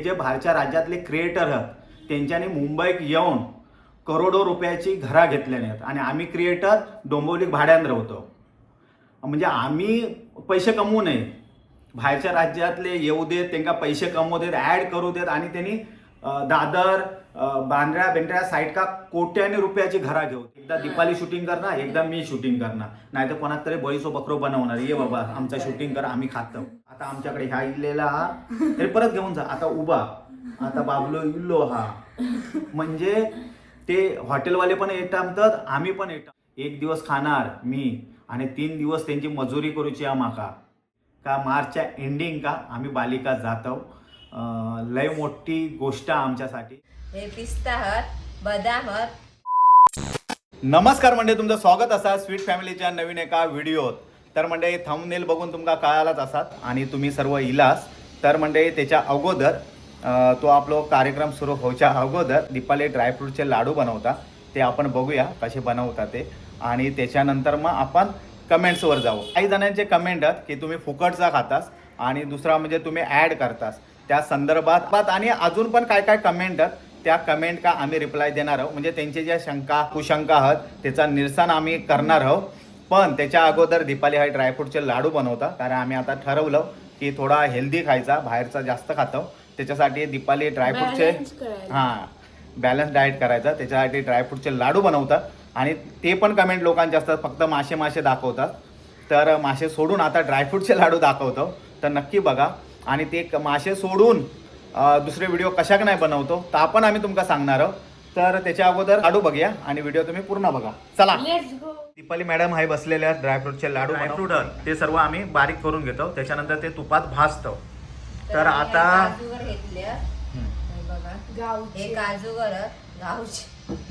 जे बाहेरच्या राज्यातले क्रिएटर आहेत त्यांच्यानी मुंबईत येऊन करोडो रुपयाची घरा घेतल्याने आहेत आणि आम्ही क्रिएटर डोंबिवलीत भाड्यानं राहतो. म्हणजे आम्ही पैसे कमवू नये, बाहेरच्या राज्यातले येऊ देत, त्यांना पैसे कमवू देत, ॲड करू देत आणि त्यांनी दादर बांद्रा साईड का कोट्याने रुपयाची घरा घेऊ. एकदा दीपाली शूटिंग करणार, एकदा मी शूटिंग करणार, नाही तर कोणात तरी बळीसो बकरो बनवणार. ये बाबा आमचा शूटिंग कर, आम्ही खातो. आता आमच्याकडे ह्या इलेला तरी परत घेऊन जा. आता उभा, आता बाबलो इल्लो हा. म्हणजे ते हॉटेलवाले पण येतात, आम्ही पण येतो. एक दिवस खाणार मी आणि 3 दिवस त्यांची मजुरी करूची माका का मार्चच्या एंडिंग का आम्ही बालिका जातो. लय मोठी गोष्ट आमच्यासाठी. हे पिस्ता हत बदाम हत. नमस्कार म्हणजे तुमचं स्वागत असा स्वीट फॅमिलीच्या नवीन एका व्हिडिओत. तर म्हणजे थंबनेल बघून तुमका कळालाच असतात आणि तुम्ही सर्व इलास. तर म्हणजे त्याच्या अगोदर तो आपला कार्यक्रम सुरू व्हायच्या अगोदर दीपाली ड्रायफ्रूटचे लाडू बनवता, ते आपण बघूया कसे बनवता ते. आणि त्याच्यानंतर मग आपण कमेंट्सवर जाऊ. काही जणांचे कमेंट आहेत की तुम्ही फुकटचा खातास आणि दुसरा म्हणजे तुम्ही ॲड करतास त्या संदर्भात. आणि अजून पण काय काय कमेंट आहेत त्या कमेंट का आम्ही रिप्लाय देणार आहोत. म्हणजे त्यांचे ज्या शंका कुशंका आहेत त्याचा निरसन आम्ही करणार आहोत. पण त्याच्या अगोदर दीपाली हा ड्रायफ्रूटचे लाडू बनवता, कारण आम्ही आता ठरवलं की थोडा हेल्दी खायचा, बाहेरचा जास्त खातो. त्याच्यासाठी दीपाली ड्रायफ्रूटचे बॅलन्स डाएट करायचा, त्याच्यासाठी ड्रायफ्रूटचे लाडू बनवतात. आणि ते पण कमेंट लोकांचे असतात फक्त मासे दाखवतात, तर मासे सोडून आता ड्रायफ्रूटचे लाडू दाखवतो. तर नक्की बघा. आणि ते मासे सोडून दुसरे व्हिडिओ कशाक नाही बनवतो तर आपण आम्ही तुमका सांगणार आहोत. तर त्याच्या अगोदर लाडू बघूया आणि व्हिडिओ तुम्ही पूर्ण बघा. चला. दीपाली मॅडम आहे बसलेले आहेत ड्रायफ्रूटचे लाडू. ड्रायफ्रूट ते सर्व आम्ही बारीक करून घेतो, त्याच्यानंतर ते तुपात भाजतो. तर आता काजूगर घेतले बघा, हे काजूगर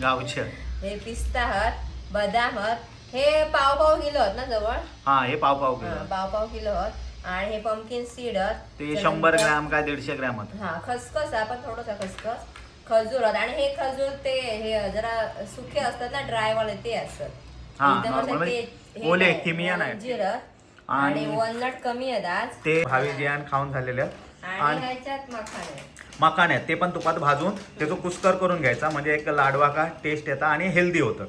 गावचे, हे पिस्ता हत बदाम हत. हे पाव किलो हत ना जवळ. हा हे पाव किलो हत. आणि हे पंपकिन सीड हत ते 100 ग्रॅम काय 150 ग्रॅम हत. हा खसखस आपण थोडंसं खसखस खजूर हत. आणि हे खजूर ते हे जरा सुखे असतात ना, ड्राय वाले ते असतात. ओले किमिया नाही. जिरं आणि वॉलनट कमी आहेत आज. ते भावी जियान खाऊन झालेले आहेत. आणि ह्याच्यात मखाने ते पण तुपात भाजून त्याचं कुस्कर करून घ्यायचा, म्हणजे एक लाडवा का टेस्ट येतात आणि हेल्दी होतं.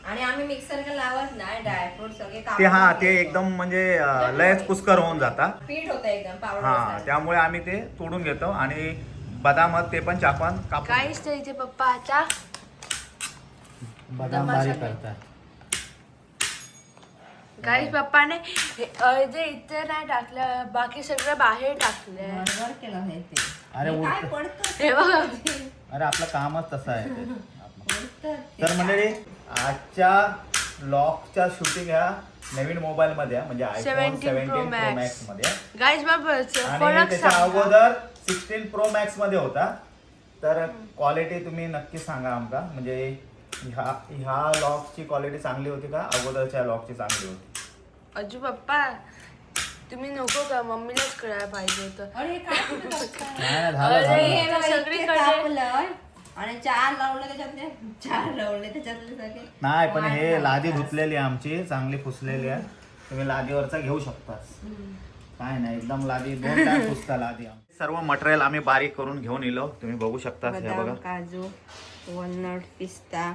आणि आम्ही मिक्सर का लावत नाही, ड्रायफ्रूट सगळे ते ते एकदम म्हणजे लयच कुस्कर होऊन जातात, पीठ होतं एकदम पावडर. हा त्यामुळे आम्ही ते तोडून घेतो. आणि बदाम ते पण चाकून कापून. काहीच नाही ते पप्पा आता बदाम बारीक करतात. काहीच पप्पाने जे इथे नाही टाकलं, बाकी सगळं बाहेर टाकलंय. बरोबर केलं हे ते. अरे काय पडतं हे बघा. अरे आपलं कामच तसं आहे ते. तर म्हणजे आजच्या ब्लॉगच्या शूटिंग ह्या नवीन मोबाईल मध्ये म्हणजे आयफोन 17 Pro Max मध्ये. गाईज बाबा आणि त्याच्या अगोदर 16 Pro Max मध्ये होता. तर क्वालिटी तुम्ही नक्की सांगा आमका, म्हणजे ह्या लॉकची क्वालिटी चांगली होती का अगोदरच्या लॉकची चांगली होती? अजू पप्पा तुम्ही नको का, मम्मीलाच करायला पाहिजे होतं. अरे काय आणि चार लावले त्याच्यातले सगळे. नाही पण हे लादी धुतलेली आमची चांगली पुसलेली आहे. तुम्ही लादीवरचा घेऊ शकता, काय नाही एकदम लादी 2 टाइम पुसता लादी. सर्व मटेरियल आम्ही बारीक करून घेऊन येलो, तुम्ही बघू शकता. हे बघा काजू, वॉलनट, पिस्ता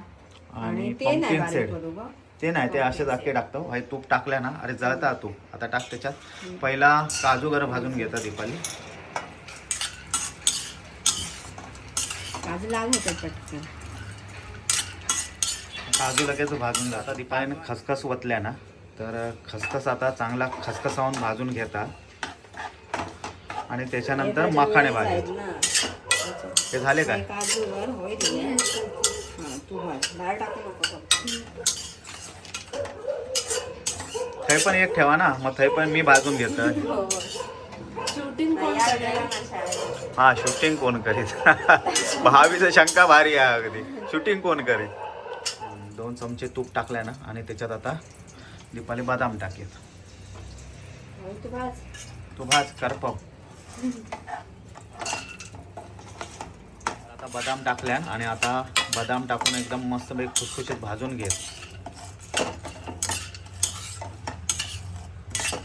आणि पंपकिन सीड. ते नाही ते असेच अख्खे टाकतो. हे तूप टाकल्या ना, अरे जळता तूप. आता टाक त्याच्यात. पहिला काजू गरम भाजून घेता दीपाली. काजू लाल होतात पटकन. काजू लगेच भाजून जातात. दीपालीने खसखस वतल्या ना, तर खसखस आता चांगला खसखसावून भाजून घेता. आणि त्याच्यानंतर मखाणे भाजायचे. ते झाले काय? काजूवर होय दिले. तू भाज, डाळ टाकू नको. थंय पण एक ठेवा ना, मग थंय पण मी भाजून घेतो. शूटिंग कोण हा शूटिंग कोण करीत? भावीचं शंका भारी आहे अगदी. शूटिंग कोण करीत? 2 चमचे तूप टाकल्या ना, आणि त्याच्यात आता दीपाली बदाम टाकेल. तू भाज करपव. आता बदाम टाकल्या आणि आता बदाम टाकून एकदम मस्त खुसखुशीत भाजून घे.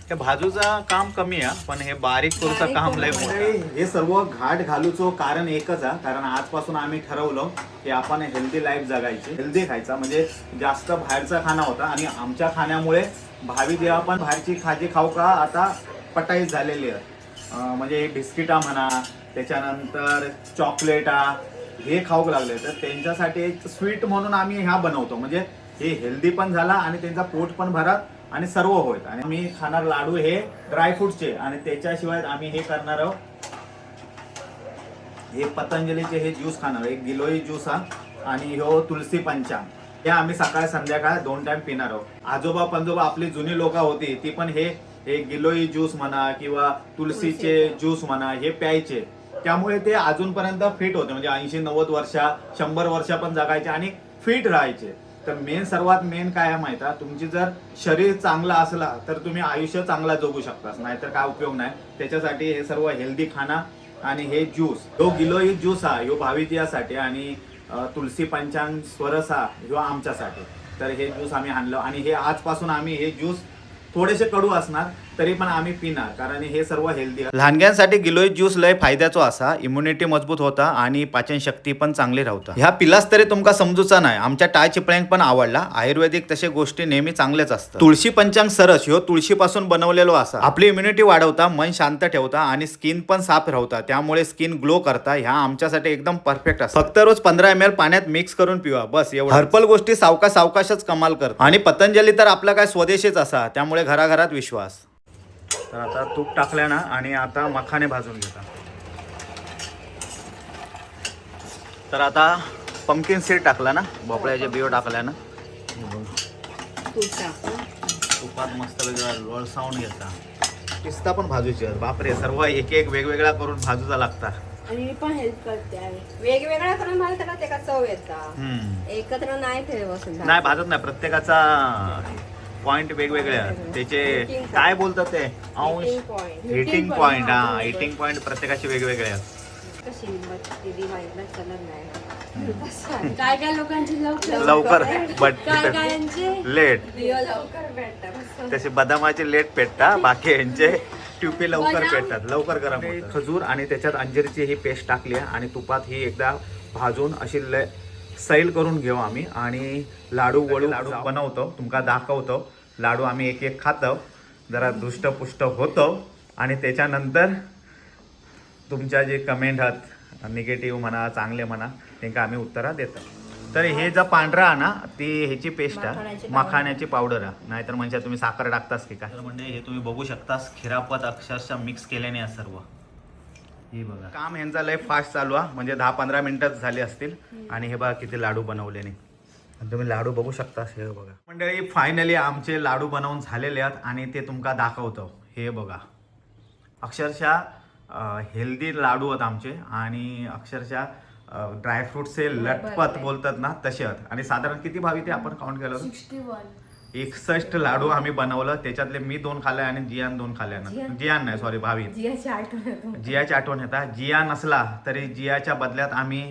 हे भाजूचं काम कमी आहे पण हे बारीक करूचं काम लय मोठं आहे. हे सर्व घाट घालूचं कारण एकच आहे, कारण आजपासून आम्ही ठरवलं की आपण हेल्दी लाईफ जगायची, हेल्दी खायचा, म्हणजे जास्त बाहेरचा खाना होता आणि आमच्या खाण्यामुळे भावी जेव्हा पण बाहेरची खाजी खाऊ का आता पटाईच झालेली आहे. म्हणजे बिस्किटा म्हणा, त्याच्यानंतर चॉकलेटा हे खाऊ लागले, तर त्यांच्यासाठी एक स्वीट म्हणून आम्ही ह्या बनवतो, म्हणजे हे हेल्दी पण झाला आणि त्यांचा पोट पण भरत आणि सर्व होत. आणि आम्ही खाणार लाडू हे ड्रायफ्रूटचे, आणि त्याच्याशिवाय आम्ही हे करणार आहोत, हे पतंजलीचे हे ज्यूस खाणार, एक गिलोई ज्यूस हा आणि हो तुलसी पंचांग, हे आम्ही सकाळ संध्याकाळ 2 टाइम पिणार आहोत. आजोबा पंजोबा आपली जुनी लोक होती ती पण हे गिलोई ज्यूस म्हणा किंवा तुलसीचे ज्यूस म्हणा हे प्यायचे, त्यामुळे ते अजूनपर्यंत फिट होते, म्हणजे 80-90 वर्ष 100 वर्ष पण जगायचे आणि फिट राहायचे. तर सर्वात मेन काय आहे माहिती आहे, तुमची जर शरीर चांगला असला तर तुम्ही आयुष्य चांगला जगू शकता, नाहीतर काय उपयोग नाही. त्याच्यासाठी हे सर्व हेल्दी खाना आणि हे ज्यूस, जो गिलोई ज्यूस हा ह्यो भाविजीयासाठी आणि तुलसी पंचांग स्वरस हा ह्यो आमच्यासाठी. तर हे ज्यूस आम्ही आणलं आणि हे आजपासून आम्ही हे ज्यूस थोडेसे कडू असणार तरी पण आम्ही पिणार, कारण हे सर्व हेल्दी आहे. लहानग्यांसाठी गिलोई ज्यूस लय फायद्याचो असा, इम्युनिटी मजबूत होता आणि पाचन शक्ती पण चांगली राहता. ह्या पिलास तरी तुमका समजूचा नाही, आमच्या टाय चिपळ्यांक पण आवडला. आयुर्वेदिक तसे गोष्टी नेहमी चांगलेच असतात. तुळशी पंचांग सरस ह्यो तुळशीपासून बनवलेलो असा, आपली इम्युनिटी वाढवता, मन शांत ठेवता आणि स्किन पण साफ राहता, त्यामुळे स्किन ग्लो करता. ह्या आमच्यासाठी एकदम परफेक्ट असतात. फक्त रोज 15 ml पाण्यात मिक्स करून पिवा, बस एवढं. हर्बल गोष्टी सावकाशच कमाल करतात. आणि पतंजली तर आपला काय स्वदेशीच असा, त्यामुळे घराघरात विश्वास. तर आता तूप टाकल्या ना आणि आता मखाने भाजून घेता. तर आता पंपकिन सीड टाकला ना, भोपळ्याचे बियो टाकल्या ना, तुपात मस्त लोळसावून घेता. पिस्ता पण भाजूची, बापरे सर्व एक एक वेगवेगळा करून भाजूचा लागता. आणि पण हेल्प करते आहे. वेगवेगळ्या करून मला त्याला त्याला चव येता, एकत्र नाही ठेवत नाही भाजत नाही, प्रत्येकाचा पॉइंट वेगवेगळे आहेत. त्याचे काय बोलतात ते हिटिंग पॉइंट, हा हिटिंग पॉइंट प्रत्येकाचे वेगवेगळे आहेत. काय काय लोकांची लवकर बट काय कायांचे लेट, लवकर भेटतात. तसे बदामाचे लेट पेटता, बाकी यांचे ट्युपे लवकर पेटतात, लवकर गरम होतात. खजूर आणि त्याच्यात अंजीरची ही पेस्ट टाकली आहे आणि तुपात ही एकदा भाजून अशी सैल करून घेऊ आम्ही आणि लाडू बनवतो, तुमका दाखवतो. लाडू आम्ही एक एक खातो, जरा दृष्टपुष्ट होतो आणि त्याच्यानंतर तुमच्या जे कमेंट आहेत, निगेटिव्ह म्हणा चांगले म्हणा, त्यांना आम्ही उत्तरा देतो. तर हे जर पांढरा आहे ना, ती ह्याची पेस्ट आहे, मखाण्याची पावडर आहे, नाहीतर म्हणजे तुम्ही साखर टाकतास की काय. म्हणजे हे तुम्ही बघू शकतास, खिरापत अक्षरशः मिक्स केल्याने सर्व. हे बघा काम यांचा लय फास्ट चालू आहे, म्हणजे 10-15 मिनिटच झाली असतील आणि हे बघा किती लाडू बनवलेने. तुम्ही लाडू बघू शकता. हे बघा मंडळी, फायनली आमचे लाडू बनवून झालेले आहेत आणि ते तुमका दाखवतो. हे बघा अक्षरशः हेल्दी लाडू आहेत आमचे आणि अक्षरशः ड्रायफ्रूटचे लटपत बोलतात ना तसे आहेत. आणि साधारण किती भावी ते आपण काउंट केलं, 61 लाडू आम्ही बनवलं. त्याच्यातले मी 2 खाल्ले आणि जियान 2 खाल्ल्या ना, जियान नाही सॉरी भावी, जियाची आठवण येतात. जिया नसला तरी जियाच्या बदल्यात आम्ही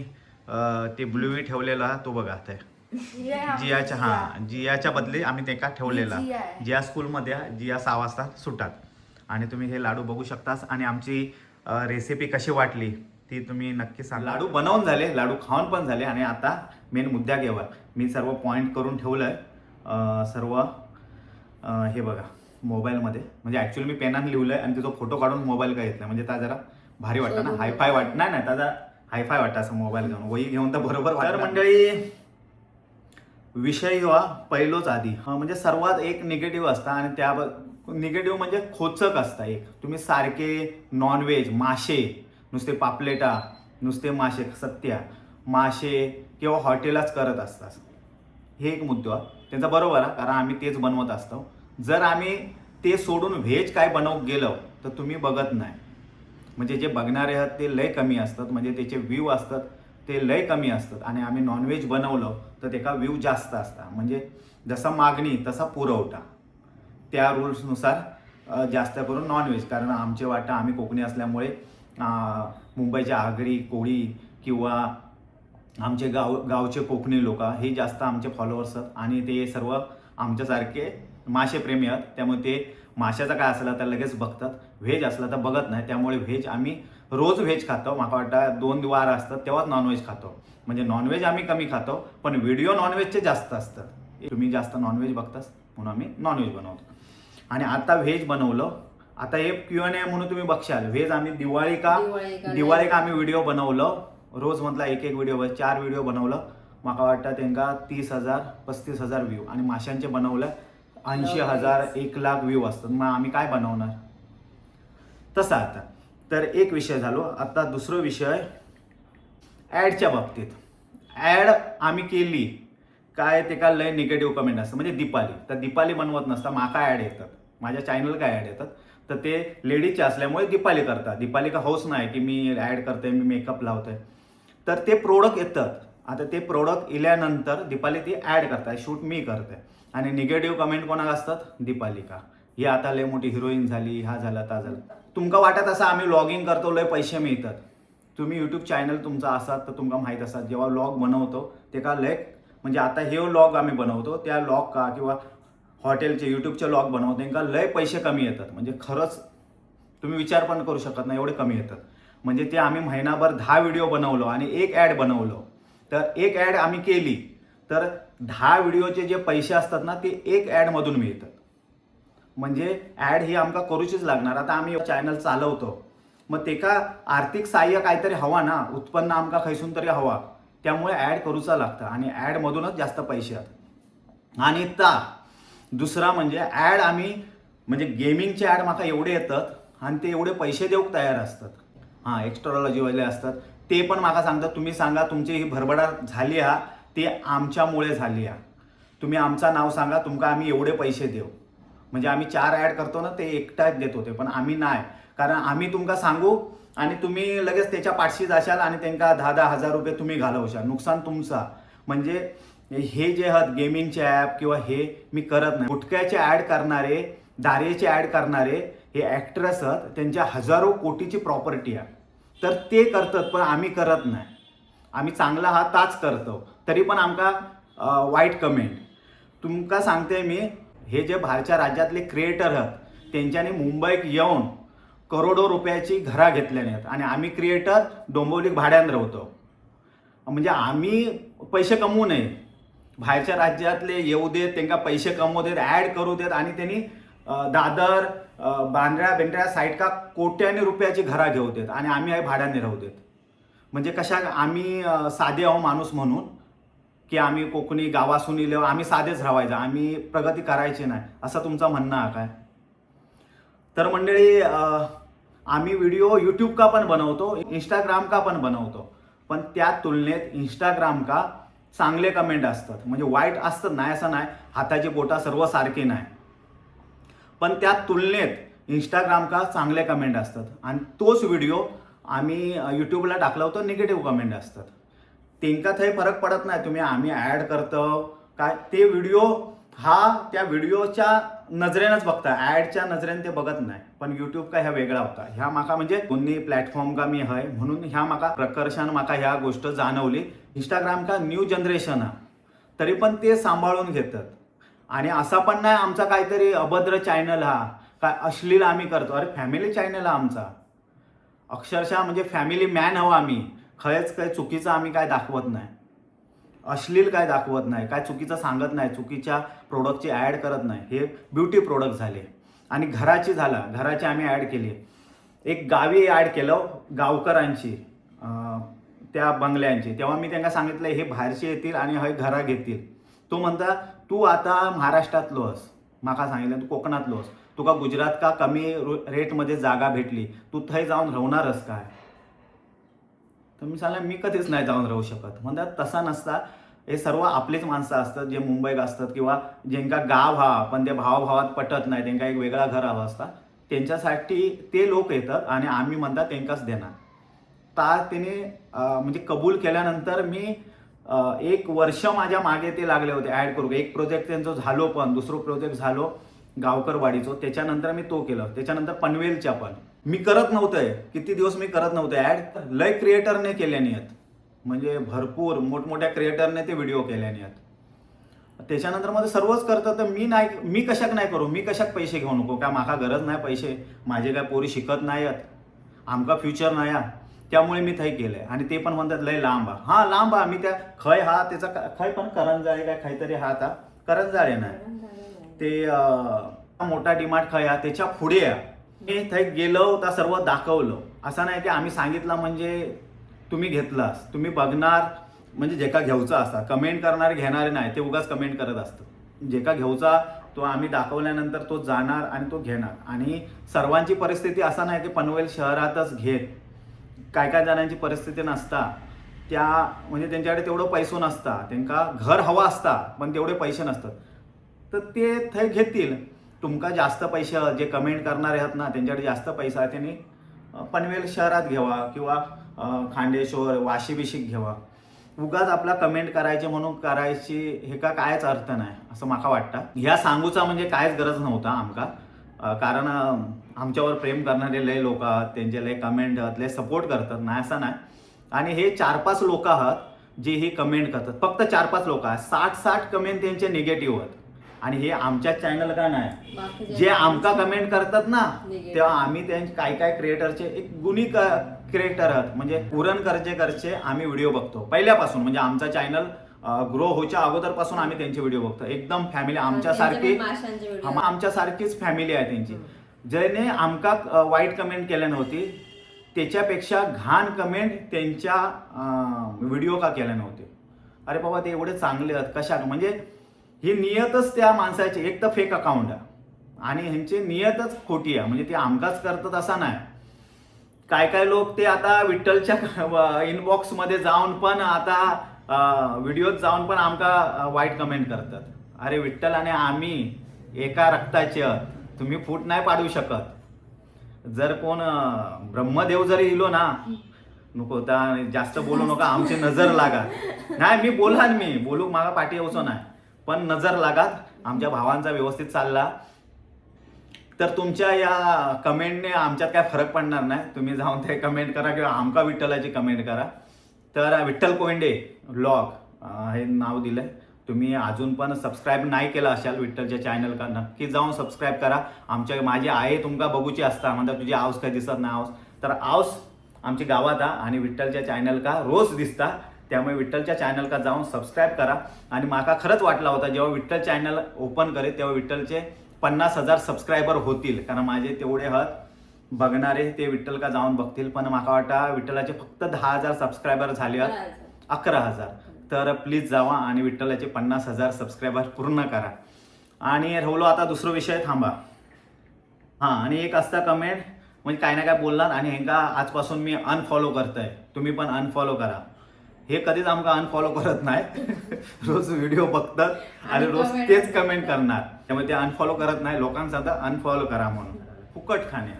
ते ब्लूवी ठेवलेला, तो बघा ते जियाच्या, हा जियाच्या बदली आम्ही ते का ठेवलेला. जिया स्कूलमध्ये, जिया 6 वाजता सुटतात. आणि तुम्ही हे लाडू बघू शकतास आणि आमची रेसिपी कशी वाटली ती तुम्ही नक्की सांगा. लाडू बनवून झाले, लाडू खाऊन पण झाले आणि आता मेन मुद्दा घेवा. मी सर्व पॉईंट करून ठेवलंय सर्व. हे बघा मोबाईलमध्ये, म्हणजे ॲक्च्युली मी पेनाने लिहिलंय आणि त्याचा फोटो काढून मोबाईल काय घेतला, म्हणजे त्या जरा भारी वाटतं ना, हायफाय वाटत नाही त्याचा हायफाय वाटतं असं मोबाईल घेऊन, वही घेऊन तर बरोबर वाटतं. मंडळी विषय हा पहिलोच आधी, म्हणजे सर्वात एक निगेटिव्ह असता आणि त्या निगेटिव्ह म्हणजे खोचक असता. एक तुम्ही सारखे नॉनव्हेज, मासे, नुसते पापलेटा, नुसते मासे, सत्या मासे किंवा हॉटेलच करत असतात. हे एक मुद्दा त्यांचा बरोबर आहे, कारण आम्ही तेच बनवत असतो. जर आम्ही ते सोडून व्हेज काय बनवत गेलो तर तुम्ही बघत नाही, म्हणजे जे बघणारे आहेत ते लय कमी असतात, म्हणजे त्याचे व्ह्यू असतात ते लय कमी असतात. आणि आम्ही नॉनव्हेज बनवलं तर त्याचा व्ह्यू जास्त असतात, म्हणजे जसा मागणी तसा पुरवठा, त्या रूल्सनुसार जास्त करून नॉनव्हेज. कारण आमचे वाटा, आम्ही कोकणी असल्यामुळे मुंबईच्या आगरी, कोळी किंवा आमचे गावचे कोकणी लोक हे जास्त आमचे फॉलोअर्स आहेत आणि ते सर्व आमच्यासारखे मासेप्रेमी आहेत. त्यामुळे ते माशाचा काय असला तर लगेच बघतात, व्हेज असला तर बघत नाही. त्यामुळे व्हेज आम्ही रोज व्हेज खातो. मला वाटतं 2 वार असतात तेव्हाच नॉनव्हेज खातो. म्हणजे नॉनव्हेज आम्ही कमी खातो, पण व्हिडिओ नॉनव्हेजचे जास्त असतात. तुम्ही जास्त नॉनव्हेज बघतास म्हणून आम्ही नॉनव्हेज बनवतो. आणि आता व्हेज बनवलं. आता हे Q&A म्हणून तुम्ही बघशाल, व्हेज आम्ही दिवाळी का आम्ही व्हिडिओ बनवलं. रोज मधला एक व्हिडिओ, 4 व्हिडिओ बनवलं. मला वाटतं त्यांना 30,000-35,000 व्ह्यू. आणि माशांचे बनवलं 80,000 1,00,000 व्ह्यू असतात. मग आम्ही काय बनवणार तसं. आता तर एक विषय झालो. आता दुसरा विषय ॲडच्या बाबतीत. ॲड आम्ही केली काय ते का लय निगेटिव्ह कमेंट असतं. म्हणजे दीपाली बनवत नसता, माका ॲड येतात, माझ्या चॅनल काय ॲड येतात, तर ते लेडीजचे असल्यामुळे दीपाली करतात. दीपाली का हौस नाही की मी ॲड करते, मी मेकअप लावते. तर ते प्रोडक्ट येतात. आता ते प्रोडक्ट इल्यानंतर दीपाली ती ॲड करताय, शूट मी करते. आणि निगेटिव्ह कमेंट कोणाला असतात, दीपाली का ही आता लय मोठी हिरोईन झाली, हा झाला ता झाला. तुमका वाटत असं आम्ही व्लॉगिंग करतो लय पैसे मिळतात. तुम्ही यूट्यूब चॅनल तुमचा असाल तर तुमका माहीत असतात, जेव्हा व्लॉग बनवतो ते का लय, म्हणजे आता हे व्लॉग आम्ही बनवतो त्या व्लॉग का किंवा हॉटेलचे यूट्यूबचे व्लॉग बनवतो त्यांना लय पैसे कमी येतात. म्हणजे खरंच तुम्ही विचार पण करू शकत नाही एवढे कमी येतात. म्हणजे ते आम्ही महिनाभर 10 व्हिडिओ बनवलो आणि एक ॲड बनवलो, तर एक ॲड आम्ही केली तर 10 व्हिडिओचे जे पैसे असतात ना ते एक ॲडमधून मिळतात. म्हणजे ॲड ही आमका करूचीच लागणार. आता आम्ही चॅनल चालवतो, मग ते का आर्थिक सहाय्य काहीतरी हवा ना, उत्पन्न आमका खैसून तरी हवा. त्यामुळे ॲड करूचा लागतं आणि ॲडमधूनच जास्त पैसे आहेत. आणि दुसरा म्हणजे ॲड आम्ही, म्हणजे गेमिंगचे ॲड माका एवढे येतात आणि ते एवढे पैसे देऊक तयार असतात. हां, एक्स्ट्रॉलॉजी वाले असतात ते पण माका सांगतात, तुम्ही सांगा तुमची ही भरभराट झाली हा ती आमच्यामुळे झाली हा, तुम्ही आमचं नाव सांगा, तुमका आम्ही एवढे पैसे देऊ. म्हणजे आम्ही 4 ॲड करतो ना ते एकटाच देत होते, पण आम्ही नाही. कारण आम्ही तुमका सांगू आणि तुम्ही लगेच त्याच्या पाठशी जाशाल आणि त्यांना 10-10 हजार रुपये तुम्ही घालवशाल, नुकसान तुमचा. म्हणजे हे जे आहेत गेमिंगचे ॲप किंवा हे मी करत नाही. गुटख्याचे ॲड करणारे, दारेचे ॲड करणारे हे ॲक्ट्रेस आहेत, त्यांच्या हजारो कोटीची प्रॉपर्टी आहे, तर ते करतात पण आम्ही करत नाही. आम्ही चांगला हा ताच करतो, तरी पण आमका वाईट कमेंट. तुमका सांगते मी, हे जे बाहेरच्या राज्यातले क्रिएटर आहेत त्यांच्यानी मुंबईत येऊन करोडो रुपयाची घरा घेतल्याने आहेत आणि आम्ही क्रिएटर डोंबिवलीत भाड्यानं राहतो. म्हणजे आम्ही पैसे कमवू नये, बाहेरच्या राज्यातले येऊ देत, त्यांना पैसे कमवू देत, ॲड करू देत आणि त्यांनी दादर बांद्रा साईड का कोट्याने रुपयाची घरा घेऊ देत आणि आम्ही आहे भाड्याने राहू देत. म्हणजे कशा आम्ही साधे आहो माणूस म्हणून की आम्ही कोकणी गावासून इले आम्ही साधेच राहायचं, आम्ही प्रगती करायची नाही, असं तुमचं म्हणणं आहे काय? तर मंडळी, आम्ही व्हिडिओ यूट्यूब का पण बनवतो, इंस्टाग्राम का पण बनवतो, पण त्या तुलनेत इंस्टाग्राम का चांगले कमेंट असतात. म्हणजे वाईट असतात नाही असं नाही, हाताची बोटा सर्व सारखे नाही, पण त्या तुलनेत इंस्टाग्राम का चांगले कमेंट असतात. आणि तोच व्हिडिओ आम्ही यूट्यूबला टाकला होता, निगेटिव्ह कमेंट असतात. त्यांका थंय फरक पडत नाही, तुम्ही आम्ही ॲड करतो काय, ते व्हिडिओ हा त्या व्हिडिओच्या नजरेनंच बघता, ॲडच्या नजरेने ते बघत नाही. पण यूट्यूब का ह्या वेगळा होता. ह्या माका म्हणजे दोन्ही प्लॅटफॉर्म का मी आहे म्हणून ह्या माका प्रकर्षानं माका ह्या गोष्ट जाणवली. इंस्टाग्राम का न्यू जनरेशन आहे, तरी पण ते सांभाळून घेतात. आणि असा पण नाही आमचा काहीतरी अभद्र चॅनल हा, काय अश्लील आम्ही करतो. अरे फॅमिली चॅनल हा आमचा, अक्षरशः म्हणजे फॅमिली मॅन हवं आम्ही. खरंच काही चुकीचं आम्ही काय दाखवत नाही, अश्लील काय दाखवत नाही, काय चुकीचं सांगत नाही, चुकीच्या प्रोडक्टची ॲड करत नाही. हे ब्युटी प्रोडक्ट झाले. आणि घराची आम्ही ॲड केली. एक गावी ॲड केलं गावकरांची, त्या बंगल्यांची. तेव्हा मी त्यांना सांगितलं हे बाहेरचे येतील आणि हे घरा घेतील. तो म्हणता तू आता महाराष्ट्रातलो आहेस, माका सांगितलं तू कोकणातलो आहेस, तुका गुजरात का कमी रेटमध्ये जागा भेटली, तू थंय जाऊन राहणारच काय? तर मी सांगलं मी कधीच नाही जाऊन राहू शकत. म्हणतात तसा नसता, हे सर्व आपलीच माणसं असतात जे मुंबईत असतात किंवा ज्यांका गाव हा पण ते भावाभावात पटत नाही, त्यांना एक वेगळा घर हवा असता, त्यांच्यासाठी ते लोक येतात आणि आम्ही म्हणतात त्यांकाच देणार. त्याने म्हणजे कबूल केल्यानंतर मी 1 वर्ष माझ्या मागे ते लागले होते ॲड करू. एक प्रोजेक्ट त्यांचं झालो, पण दुसरं प्रोजेक्ट झालो गावकरवाडीचं, त्याच्यानंतर मी तो केलं. त्याच्यानंतर पनवेलच्या पण मी करत नव्हतंय, किती दिवस मी करत नव्हते ॲड. लय क्रिएटरने केल्याने आहेत, म्हणजे भरपूर मोठमोठ्या क्रिएटरने ते व्हिडिओ केल्याने आहेत. त्याच्यानंतर मध्ये सर्वच करतं, तर मी कशाक नाही करू, मी कशाक पैसे घेऊ नको, काय माका गरज नाही पैसे, माझे काय पोरी शिकत नाहीत, आमका फ्युचर नाही हा. त्यामुळे मी थंय केलंय. आणि ते पण म्हणतात लय लांब हा लांब हा. मी त्या खय हा त्याचा खय पण करंजाळे काय काहीतरी हा आता करंजाळे नाही ते मोठा डिमार्ट खय हा त्याच्या पुढे आहे. मी थंय गेलो तर सर्व दाखवलं. असं नाही की आम्ही सांगितलं म्हणजे तुम्ही घेतलास, तुम्ही बघणार म्हणजे जे का घ्यायचा असता, कमेंट करणारे घेणारे नाही, ते उगाच कमेंट करत असतं. जे का घ्यायचा तो आम्ही दाखवल्यानंतर तो जाणार आणि तो घेणार. आणि सर्वांची परिस्थिती असा नाही की पनवेल शहरातच घेत, काय काय जणांची परिस्थिती नसता, त्या म्हणजे त्यांच्याकडे तेवढं पैसो नसता, त्यांना घर हवा असता पण तेवढे पैसे नसतात, तर ते थंय घेतील. तुमका जास्त पैसे जे कमेंट करणारे आहेत ना त्यांच्याकडे जास्त पैसा आहे, त्यांनी पनवेल शहरात घ्यावा किंवा खांडेश्वर वाशी बिशीक घ्यावा. उगाच आपला कमेंट करायचे म्हणून करायची हे का कायच अर्थ नाही असं माका वाटतं. ह्या सांगूचा म्हणजे कायच गरज नव्हता आमका, कारण आमच्यावर प्रेम करणारे लय लोक आहात, त्यांचे लय कमेंट आहात, लय सपोर्ट करतात, नाही असं नाही. आणि हे 4-5 लोक आहात जे ही कमेंट करतात, फक्त 4-5 लोक आहेत. 60 कमेंट त्यांचे निगेटिव्ह आहेत. आणि हे आमच्या चॅनल का नाही, जे आमका कमेंट करतात ना तेव्हा आम्ही त्यांचे काय काय क्रिएटरचे एक गुणी क्रिएटर आहात, म्हणजे पुरण करचे आम्ही व्हिडिओ बघतो पहिल्यापासून. म्हणजे आमचा चॅनल ग्रो होच्या अगोदरपासून आम्ही त्यांचे व्हिडिओ बघतो. एकदम फॅमिली आमच्यासारखीच फॅमिली आहे त्यांची. ज्याने आमका वाईट कमेंट केल्या नव्हती त्याच्यापेक्षा घाण कमेंट त्यांच्या व्हिडिओ का केल्या नव्हते. अरे बाबा ते एवढे चांगले आहेत कशा, म्हणजे ही नियतच त्या माणसाची एक तर फेक अकाउंट आहे आणि ह्यांची नियतच खोटी आहे. म्हणजे ते आमकाच करतात असा नाही. काय काय लोक ते आता विठ्ठलच्या इनबॉक्समध्ये जाऊन पण आता व्हिडिओत जाऊन पण आमका वाईट कमेंट करतात. अरे विठ्ठल आणि आम्ही एका रक्ताचे आहोत, तुम्ही फूट नाही पाडू शकत. जर कोण ब्रह्मदेव जरी इलो ना, नको त्या जास्त बोलू नका, आमची नजर लागा. नाही मी बोलू मला पाठी येऊचो नाही, पण नजर लागात. आमच्या भावांचा व्यवस्थित चालला तर तुमच्या या कमेंटने आमच्यात काय फरक पडणार नाही. तुम्ही जाऊन ते कमेंट करा किंवा आमका विठ्ठलाची कमेंट करा. तर विठ्ठल कोंडे व्लॉग हे नाव दिलंय. तुम्ही अजून पण सबस्क्राईब नाही केलं असाल विठ्ठलच्या चॅनल का, नक्की जाऊन सबस्क्राईब करा. माझी आई तुमका बघूची असता म्हणतात तुझी आऊस काय दिसत नाही आऊस, तर आऊस आमची गावात आणि विठ्ठलच्या चॅनल का रोज दिसता. त्यामुळे विठ्ठलच्या चॅनल का जाऊन सबस्क्राईब करा. आणि माका खरंच वाटला होता जेव्हा विठ्ठल चॅनल ओपन करे तेव्हा विठ्ठलचे 50,000 सबस्क्रायबर होतील, कारण माझे तेवढे हात बघणारे ते विठ्ठल का जाऊन बघतील. पण माका वाटा विठ्ठलाचे फक्त 10,000 सबस्क्रायबर झाले आहेत, 11,000. तर प्लीज जावा आणि विठ्ठलाचे 50,000 सबस्क्रायबर पूर्ण करा. आणि राहिलो आता दुसरा विषय थांबा. आणि एक असता कमेंट म्हणजे काय ना काय बोलणार आणि ह्यांका आजपासून मी अनफॉलो करतोय, तुम्ही पण अनफॉलो करा. हे कधीच आमका अनफॉलो करत नाही. रोज व्हिडिओ बघतात आणि रोज तेच कमेंट करणार, त्यामुळे ते अनफॉलो करत नाही. लोकांचा आता अनफॉलो करा म्हणून. फुकट खाणे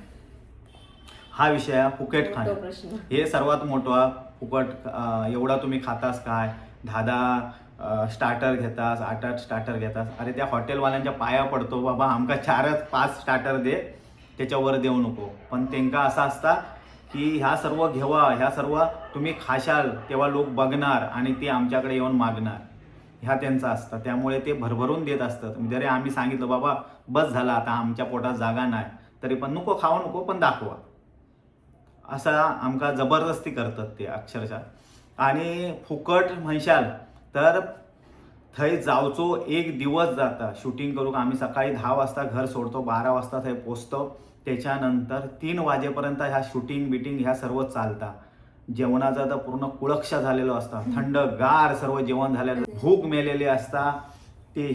हा विषय आहे. फुकट खाणे हे सर्वात मोठं. फुकट एवढा तुम्ही खातास काय, 10 स्टार्टर घेतास, 8 स्टार्टर घेतास. अरे त्या हॉटेलवाल्यांच्या पाया पडतो बाबा, आमका 4-5 स्टार्टर दे, त्याच्यावर देऊ नको. पण त्यांका असा असता की ह्या सर्व घेवा, ह्या सर्व तुम्ही खाशाल तेव्हा लोक बघणार आणि ते आमच्याकडे येऊन मागणार, ह्या त्यांचा असतं. त्यामुळे ते भरभरून देत असतात. जरी आम्ही सांगितलं बाबा बस झाला आता आमच्या पोटात जागा नाही, तरी पण नको खाऊ नको पण दाखवा, असा आमका जबरदस्ती करतात ते अक्षरशः. आणि फुकट म्हणशाल तर थंय जावचो एक दिवस जाता शूटिंग करू. आम्ही सकाळी 10 वाजता घर सोडतो, 12 वाजता थंय पोचतो. त्याच्यानंतर 3 वाजेपर्यंत ह्या शूटिंग बिटिंग ह्या सर्व चालता. जेवणाचा तर पूर्ण कुळक्षा झालेलो असता, थंडगार सर्व जेवण झालेलं, भूक मेलेली असता. ते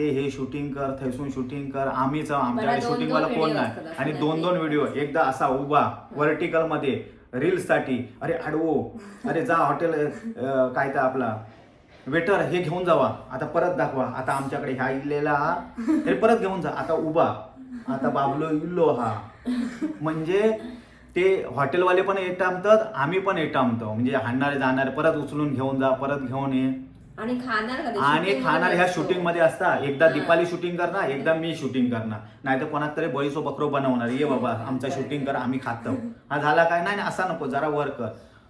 हे शूटिंग कर, थैसून शूटिंग कर. आम्हीच आमच्याकडे शूटिंगवाला कोण नाही. आणि 2-2 व्हिडिओ, एकदा असा उभा वर्टिकल मध्ये रील्ससाठी, अरे आडवो, अरे जा हॉटेल काय तर आपला वेटर हे घेऊन जावा, आता परत दाखवा, आता आमच्याकडे ह्या इल्लेला हे परत घेऊन जा, आता उभा, आता बाबलो इल्लो हा. म्हणजे ते हॉटेलवाले पण एटामतात, आम्ही पण एटामतो. म्हणजे हाणणारे जाणारे परत उचलून घेऊन जा, परत घेऊन ये. आणि खाणार ह्या शूटिंग मध्ये असता. एकदा दीपाली शूटिंग करणार, एकदा मी शूटिंग करणार, नाही तर कोणाक तरी बळीचो बकरो बनवणार. ये बाबा आमचा शूटिंग कर, आम्ही खातो. हा झाला काय, नाही असा नको, जरा वर कर.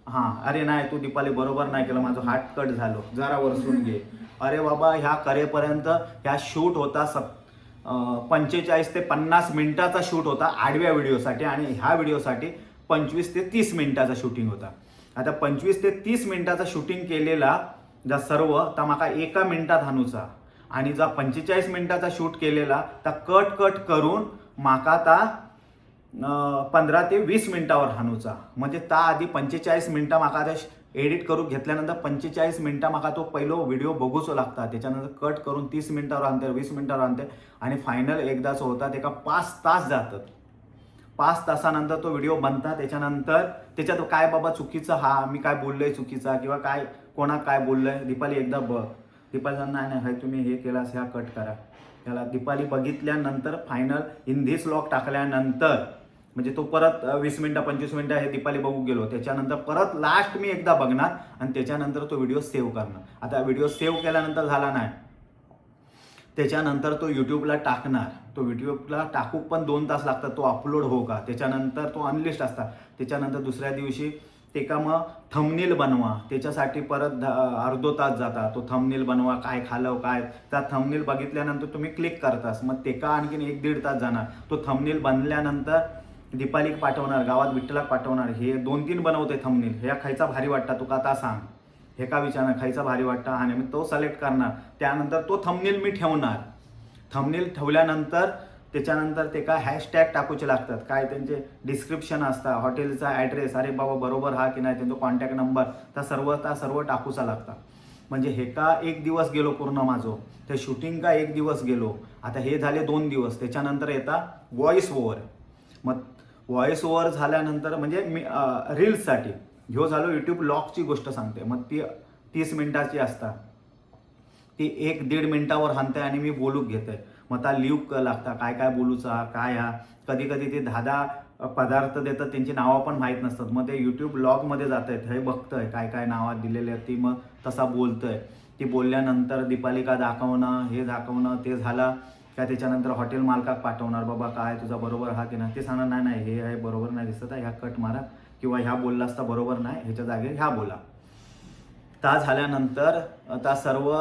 हां अरे नाही तू दीपाली बरोबर नाही केलं, माझं हात कट झालो, जरा वरसून घे. अरे बाबा ह्या करेपर्यंत ह्या शूट होता 45 ते 50 मिनिटाचा शूट होता आडव्या व्हिडिओसाठी, आणि ह्या व्हिडिओसाठी 25 ते 30 मिनिटाचा शूटिंग होता. आता 25 ते 30 मिनिटाचा शूटिंग केलेला जा सर्व तर माका 1 मिनिटात हाणूचा, आणि जा 45 मिनिटाचा शूट केलेला तर कट करून माका ता 15 ते 20 मिनिटावर हाणूचा. म्हणजे ता आधी 45 मिनिटं माका आता एडिट करून घेतल्यानंतर 45 मिनिटं माका तो पहिलो व्हिडिओ बघूच लागता, त्याच्यानंतर कट करून 30 मिनिटावर आणते, 20 मिनिटावर आणते, आणि फायनल एकदाच होता ते का 5 तास जातात. 5 तासानंतर तो व्हिडिओ बनता. त्याच्यानंतर त्याच्यात काय बाबा चुकीचं हा मी काय बोललोय चुकीचा किंवा काय कोणाक काय बोललोय दीपाली एकदा बघ. दीपाली नाही हाय तुम्ही हे केलास ह्या कट करा. त्याला दीपाली बघितल्यानंतर फायनल इन धिस व्लॉग टाकल्यानंतर म्हणजे तो परत 20 मिनिटं 25 मिनिटं हे दीपाली बघू गेलो, त्याच्यानंतर परत लास्ट मी एकदा बघणार आणि त्याच्यानंतर तो व्हिडिओ सेव्ह करणार. आता व्हिडिओ सेव्ह केल्यानंतर झाला नाही, त्याच्यानंतर तो यूट्यूबला टाकणार. तो यूट्यूबला टाकू पण 2 तास लागतात तो अपलोड हो का. त्याच्यानंतर तो अनलिस्ट असतात. त्याच्यानंतर दुसऱ्या दिवशी ते का मग थंबनेल बनवा, त्याच्यासाठी परत अर्धो तास जाता. तो थंबनेल बनवा, काय खालं काय, त्या थंबनेल बघितल्यानंतर तुम्ही क्लिक करतास, मग ते का आणखीन 1-1.5 तास जाणार. तो थंबनेल बनल्यानंतर दीपालीक पाठवणार, गावात विठ्ठलाक पाठवणार, हे 2-3 बनवते थंबनेल, ह्या खायचा भारी वाटता तुका आता सांग, हे का विचारणार खायचा भारी वाटता, आणि मी तो सिलेक्ट करणार. त्यानंतर तो थंबनेल मी ठेवणार. थंबनेल ठेवल्यानंतर त्याच्यानंतर ते काय हॅशटॅग टाकूचे लागतात, काय त्यांचे डिस्क्रिप्शन असतात, हॉटेलचा ॲड्रेस, अरे बाबा बरोबर हा की नाही, त्यांचा कॉन्टॅक्ट नंबर, त्या सर्व टाकूचा लागतात. म्हणजे हे का 1 दिवस गेलो पूर्ण माझं, ते शूटिंग का 1 दिवस गेलो. आता हे झाले 2 दिवस. त्याच्यानंतर येतात व्हॉइस ओव्हर. मग व्हॉइस ओव्हर झाल्यानंतर म्हणजे मी रील्ससाठी ह्यो झालो यूट्यूब लॉगची गोष्ट सांगते. मग ती 30 मिनिटाची असतात, ती 1-1.5 मिनिटावर हाणते आणि मी बोलूक घेते. मग त्या लिव्ह लागता काय काय बोलूचा काय हा. कधी कधी ते 10 पदार्थ देतात, त्यांची नावं पण माहीत नसतात. मग ते यूट्यूब ब्लॉगमध्ये जात आहेत, हे बघतंय काय काय नावात दिलेले आहेत, ती मग तसा बोलतंय. ती बोलल्यानंतर दीपालिका दाखवणं, हे दाखवणं, ते झालं का त्याच्यानंतर हॉटेल मालकाक पाठवणार, बाबा काय तुझा बरोबर हा की नाही. ते सांगणार नाही नाही हे आहे बरोबर नाही दिसत आहे, ह्या कट मारा, किंवा ह्या बोलला असता बरोबर नाही, ह्याच्या जागेवर ह्या बोला. ता झाल्यानंतर आता सर्व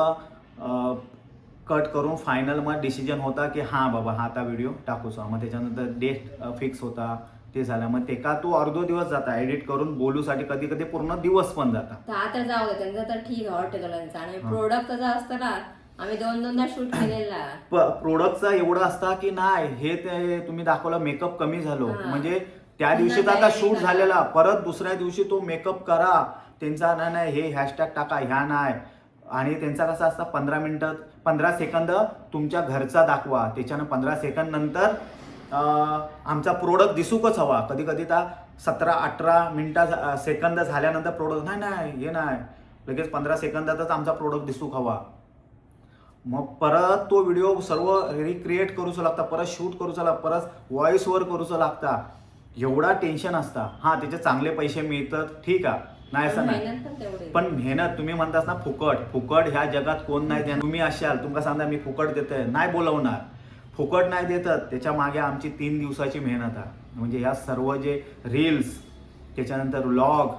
कट करून फायनल मग डिसिजन होता की हां बाबा हा आता व्हिडिओ टाकूचा. मग त्याच्यानंतर डेट फिक्स होता, ते झालं. मग ते का तो अर्धो दिवस जाता एडिट करून बोलूसाठी, कधी कधी पूर्ण दिवस पण जाता. तर आता जाऊ दे त्यांचं तर ठीक आहे हॉटेलवाल्यांचं. आणि प्रोडक्टचं असतं ना, आम्ही 2-2दा शूट केलेला. प्रोडक्टचा एवढं असता की नाही हे ते तुम्ही दाखवलं मेकअप कमी झालो, म्हणजे त्या दिवशी आता शूट झालेला, परत दुसऱ्या दिवशी तो मेकअप करा त्यांचा, नाही हे हॅशटॅग टाका ह्या नाही. आणि त्यांचा कसा असता 15 सेकंद तुमच्या घरचा दाखवा, त्याच्यानं 15 सेकंद नंतर आमचा प्रोडक्ट दिसूकच हवा. कधी कधी तर 17-18 सेकंद झाल्यानंतर प्रोडक्ट नाही हे नाही, लगेच 15 सेकंदातच आमचा प्रोडक्ट दिसूक हवा. मग परत तो व्हिडिओ सर्व रिक्रिएट करूचा लागता, परत शूट करूचा लागता, परत व्हॉइस ओव्हर करूचा लागता. एवढा टेन्शन असता. हां त्याचे चांगले पैसे मिळतात ठीक आहे, नाही असं नाही, पण मेहनत तुम्ही म्हणतास ना फुकट ह्या जगात कोण नाही देणार. तुम्ही असाल तुमका सांगा मी फुकट देतोय, नाही बोलवणार, फुकट नाही देतात. त्याच्या मागे आमची 3 दिवसाची मेहनत आहे. म्हणजे ह्या सर्व जे रील्स, त्याच्यानंतर व्लॉग,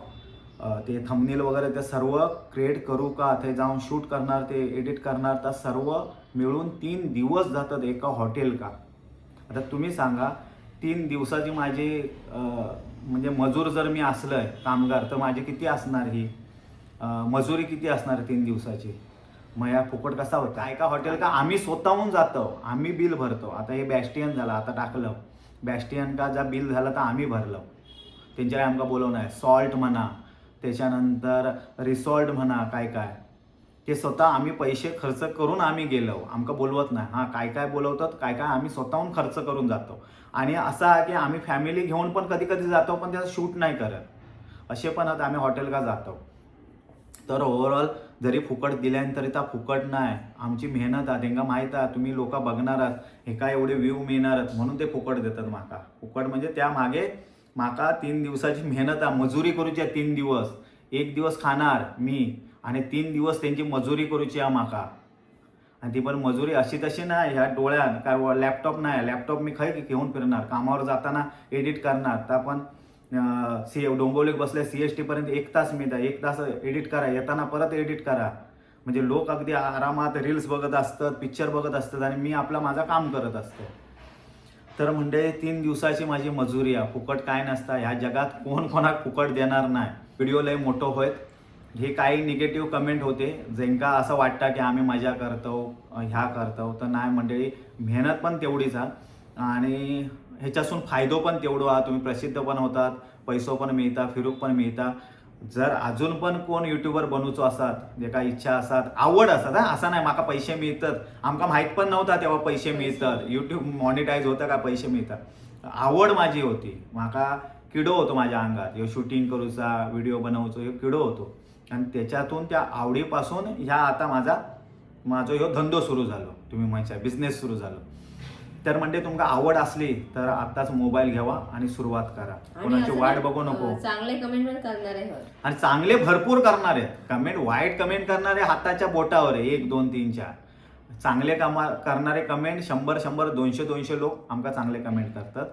ते थंबनेल वगैरे ते सर्व क्रिएट करू का, ते जाऊन शूट करणार, ते एडिट करणार, तर सर्व मिळून 3 दिवस जातात एका हॉटेल का. आता तुम्ही सांगा 3 दिवसाची माझी म्हणजे मजूर जर मी असलोय कामगार, तर माझी किती असणार ही मजुरी किती असणार 3 दिवसाची. मग या फुकट कसा होतं. काय का हॉटेल का आम्ही स्वतःहून जातो, आम्ही बिल भरतो. आता हे बॅस्टियन झालं, आता टाकलं बॅस्टियन का जा बिल झालं तर आम्ही भरलं, त्यांच्या आमका बोलवणं आहे. सॉल्ट म्हणा, त्याच्यानंतर रिसॉर्ट म्हणा, काय ते स्वतः आम्ही पैसे खर्च करून आम्ही गेलो, आमका बोलवत नाही. हां काय बोलवतात, काय आम्ही स्वतःहून खर्च करून जातो. आणि असं आहे की आम्ही फॅमिली घेऊन पण कधी कधी जातो, पण त्याचं शूट नाही करत, असे पण आता आम्ही हॉटेल का जातो. तर ओव्हरऑल जरी फुकट दिल्यानंतर तरी त्या फुकट नाही, आमची मेहनत आहे, त्यांना माहीत आहे तुम्ही लोक बघणार आहात, हे काय एवढे व्ह्यू मिळणार आहेत म्हणून ते फुकट देतात माका. फुकट म्हणजे त्या मागे माका 3 दिवसाची मेहनत आहे, मजुरी करूची आहे 3 दिवस. 1 दिवस खाणार मी आणि 3 दिवस त्यांची मजुरी करूची आहे माका. आणि ती पण मजुरी अशी तशी नाही, ह्या डोळ्यात काय लॅपटॉप नाही, लॅपटॉप मी खाय घेऊन फिरणार, कामावर जाताना एडिट करणार, तर पण डोंबिवलीत बसले CST पर्यंत 1 तास मिळतात, 1 तास एडिट करा, येताना परत एडिट करा. म्हणजे लोक अगदी आरामात रील्स बघत असतात, पिक्चर बघत असतात आणि मी माझं काम करत असतो. तर म्हणजे 3 दिवसाची माझी मजुरी आहे. फुकट काय नसतं ह्या जगात, कोण कोणाक फुकट देणार नाही. व्हिडिओ लय मोठं होत, हे काही निगेटिव्ह कमेंट होते ज्यांका असं वाटतं की आम्ही मजा करतो, ह्या करतो. तर नाही मंडळी, मेहनत पण तेवढीच आहे आणि ह्याच्यासून फायदो पण तेवढो आहे. तुम्ही प्रसिद्ध पण होतात, पैसो पण मिळता, फिरूक पण मिळता. जर अजून पण कोण युट्यूबर बनूचो असतात, जे काय इच्छा असतात, आवड असतात, असं नाही माका पैसे मिळतात, आमका माहीत पण नव्हता तेव्हा पैसे मिळतात, यूट्यूब मॉनिटाईज होतं का पैसे मिळतात. आवड माझी होती, माका किडो होतो माझ्या अंगात, ह्यो शूटिंग करूचा, व्हिडिओ बनवचो, ह्यो किडो होतो. आणि त्याच्यातून त्या आवडीपासून ह्या आता माझा ह्यो धंदो सुरू झालो, तुम्ही म्हणता बिझनेस सुरू झालो. तर म्हणजे तुमका आवड असली तर आताच मोबाईल घ्यावा आणि सुरुवात करा. कोणाची वाट बघू नको. चांगले कमेंट पण करणारे आणि चांगले भरपूर करणारे कमेंट, वाईट कमेंट करणारे हाताच्या बोटावर आहे, 1 2 3 4. चांगले करणारे कमेंट 100 100 200 200 लोक आमका चांगले कमेंट करतात.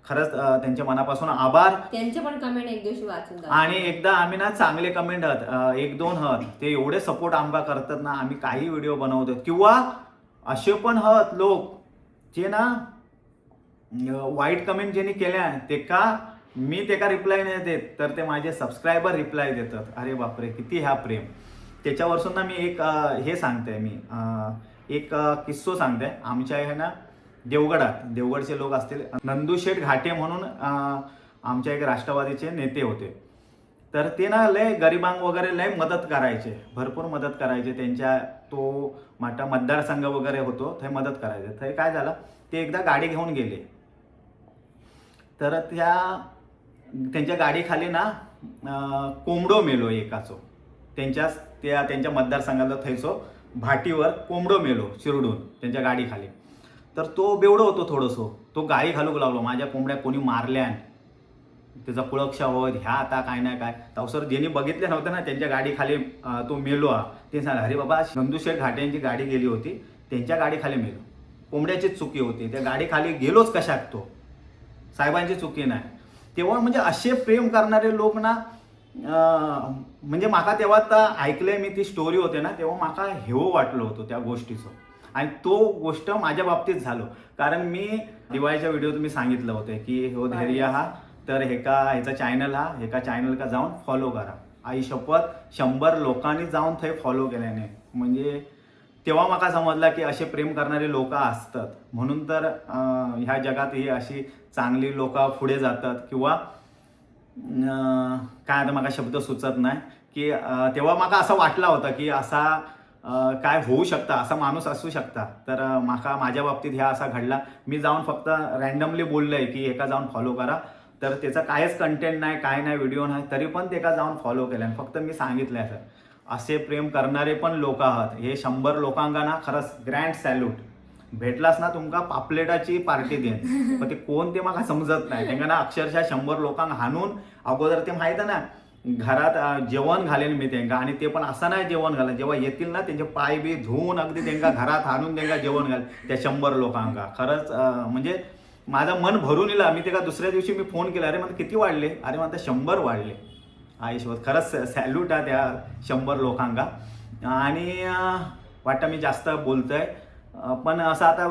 खरंच त्यांच्या मनापासून आभार. त्यांचे पण कमेंट एक दिवशी वाचून. आणि एकदा आम्ही ना चांगले कमेंट आहात 1 2 आहात, ते एवढे सपोर्ट आमका करतात ना, आम्ही काही व्हिडिओ बनवतो. किंवा असे पण आहात लोक जे ना वाईट कमेंट ज्यांनी केल्या ते का मी त्याका रिप्लाय नाही देत, तर ते माझे सबस्क्रायबर रिप्लाय देतात. अरे बापरे, किती ह्या प्रेम. त्याच्यावरसून ना मी एक हे सांगते, मी एक किस्सो सांगते. आमच्या आहे ना देवगडचे लोक असतील, नंदूशेठ घाटे म्हणून आमच्या एक राष्ट्रवादीचे नेते होते. तर ते ना लय गरिबांग वगैरे लय मदत करायचे, भरपूर मदत करायचे. त्यांच्या तो माझा मतदारसंघ वगैरे होतो, ते मदत करायचे. तर काय झालं, ते एकदा गाडी घेऊन गेले. तर त्यांच्या गाडीखाली ना कोंबडो मेलो एकाचो. त्यांच्या मतदारसंघाला थैसो भाटीवर कोंबडो मेलो चिरडून त्यांच्या गाडीखाली. तर तो बेवडो होतो थोडंसं, तो गाळी घालूक लागलो, माझ्या कोंबड्या कोणी मारल्यान, त्याचा पुळक्षा होत ह्या आता काय नाही काय. तवसर ज्यांनी बघितले नव्हतं ना त्यांच्या गाडीखाली तो मेलो हा, ते सांगा अरे बाबा नंदूशेठ घाटे यांची गाडी गेली होती, त्यांच्या गाडीखाली मेलो, कोंबड्याचीच चुकी होती, त्या गाडीखाली गेलोच कशाक, तो साहेबांची चुकी नाही. तेव्हा म्हणजे असे प्रेम करणारे लोक ना, म्हणजे माका तेव्हा तर ऐकलंय मी, ती स्टोरी होते ना, तेव्हा माका हेव वाटलं होतं त्या गोष्टीचं. आणि तो गोष्ट माझ्या बाबतीत झालो, कारण मी दिवाळीच्या व्हिडिओ तुम्ही सांगितलं होतं की हो धैर्य हा, तर ह्याचा चॅनल का जाऊन फॉलो करा. आई शपथ 100 लोकांनी जाऊन थंय फॉलो केल्याने, म्हणजे तेव्हा मला समजलं की असे प्रेम करणारे लोक असतात. म्हणून तर ह्या जगात ही अशी चांगली लोक पुढे जातात. किंवा काय आता मला शब्द सुचत नाही की तेव्हा मला असं वाटलं होतं की असा काय होऊ शकता, असा माणूस असू शकता. तर माझ्या बाबतीत ह्या असा घडला. मी जाऊन फक्त रँडमली बोललोय की एका जाऊन फॉलो करा, तर त्याचा काहीच कंटेंट नाही, काय नाही, व्हिडिओ नाही, तरी पण ते का जाऊन फॉलो केलं. फक्त मी सांगितलंय सर, असे प्रेम करणारे पण लोक आहात. हे 100 लोकांना ना खरंच ग्रँड सॅल्यूट. भेटलास ना तुमका पापलेटाची पार्टी देईन, पण ते कोण ते मला समजत नाही. त्यांना ना अक्षरशः 100 लोकांना हाणून अगोदर ते माहित आहे ना घरात जेवण घालेन मी त्यांना. आणि ते पण असं नाही जेवण घालेन, जेव्हा येतील ना त्यांचे पाय बी धुवून अगदी त्यांना घरात हाणून त्यांना जेवण घाल त्या 100 लोकांना. खरंच म्हणजे माझं मन भरून येईल. मी त्याला दुसऱ्या दिवशी मी फोन केला, अरे मला किती वाढले, अरे म्हणता 100 वाढले. आयुष्यात खरंच सॅल्यूट आहे त्या 100 लोकांना. आणि वाटतं मी जास्त बोलतोय, पण असं आता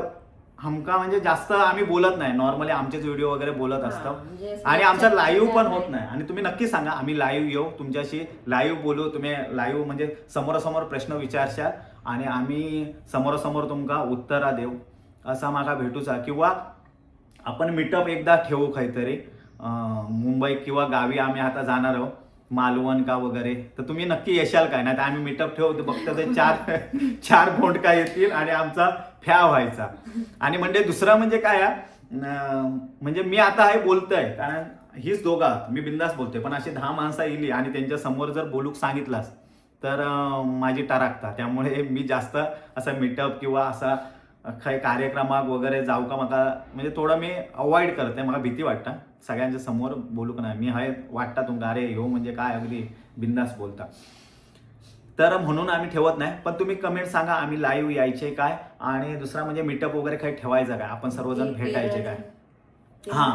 हमका म्हणजे जास्त आम्ही बोलत नाही, नॉर्मली आमचेच व्हिडिओ वगैरे बोलत असतो. आणि आमचा लाईव्ह पण होत नाही. आणि तुम्ही नक्की सांगा, आम्ही लाईव्ह येऊ, तुमच्याशी लाईव्ह बोलू. तुम्ही लाईव्ह म्हणजे समोरासमोर प्रश्न विचारशाल आणि आम्ही समोरासमोर तुमका उत्तरा देऊ, असा माका भेटूचा. किंवा आपण मीटअप एकदा ठेवू काहीतरी मुंबई किंवा गावी. आम्ही आता जाणार आहोत मालवण का वगैरे, तर तुम्ही नक्की येशाल काय. नाही तर आम्ही मीटअप ठेवतो, फक्त ते चार भोंडका येतील आणि आमचा फ्या व्हायचा. आणि म्हणजे दुसरं म्हणजे काय म्हणजे मी आता हे बोलतोय कारण हीच दोघं मी बिंदास बोलतोय, पण अशी 10 माणसं येईल आणि त्यांच्या समोर जर बोलूक सांगितलास तर माझी टराकता. त्यामुळे मी जास्त असं मीटअप किंवा असा काही कार्यक्रमात वगैरे जाऊ का मला म्हणजे थोडं मी अवॉइड करते. मला भीती वाटतं सगळ्यांच्या समोर बोलूक नाही. मी हाय वाटतं तुमका अरे हो म्हणजे काय अगदी बिंदास बोलता, तर म्हणून आम्ही ठेवत नाही. पण तुम्ही कमेंट सांगा आम्ही लाईव्ह यायचे काय, आणि दुसरा म्हणजे मीटअप वगैरे काही ठेवायचं काय, आपण सर्वजण भेटायचे काय. हां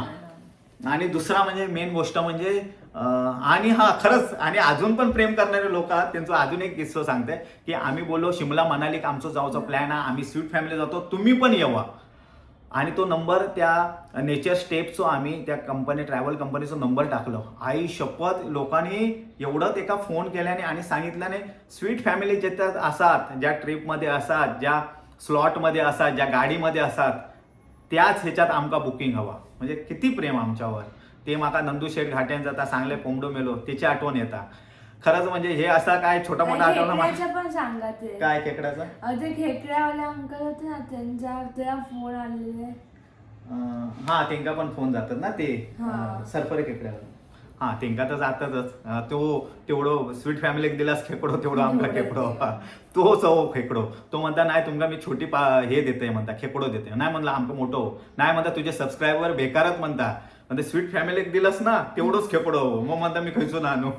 आणि दुसरा म्हणजे मेन गोष्ट म्हणजे आणि हा खरंच आणि अजून पण प्रेम करणारे लोक आहेत त्यांचं अजून एक किस्सा सांगते की आम्ही बोललो शिमला मनाली आमचं जाऊचा प्लॅन आहे, आम्ही स्वीट फॅमिली जातो, तुम्ही पण येवा. आणि तो नंबर त्या नेचर स्टेपचो आम्ही त्या कंपनी ट्रॅव्हल कंपनीचा नंबर टाकलो. आई शपथ लोकांनी एवढं एका फोन केल्याने आणि सांगितल्याने स्वीट फॅमिली ज्याच्यात असतात, ज्या ट्रिपमध्ये असतात, ज्या स्लॉटमध्ये असतात, ज्या गाडीमध्ये असतात, त्याच ह्याच्यात आमका बुकिंग हवा. म्हणजे किती प्रेम आमच्यावर. ते माका नंदू शेठ घाट्यान जाता सांगले कोंबडो मेलो त्याची आठवण येता. खरंच म्हणजे हे असा काय छोटा मोठा आठवण पण सांगा ते काय खेकड्याचा ते खेकड्यावाले अंकल होते ना त्याला फोन आलेले. हा तेंका पण फोन जातात ना ते सरफरे खेकड्यावर. हा तेंका तर जातातच. तो तेवढं स्वीट फॅमिलीक दिलास खेकडो तेवढं आमका खेकडो तो चव खेकडो. तो म्हणता नाही तुमका मी छोटी हे देते म्हणता खेकडो देते. नाही म्हणला आमका मोठो नाही म्हणता तुझे सबस्क्रायबर बेकारच म्हणता म्हणजे स्वीट फॅमिलीक दिलंस ना तेवढंच खेकडो मग म्हणता मी खैसून आणू.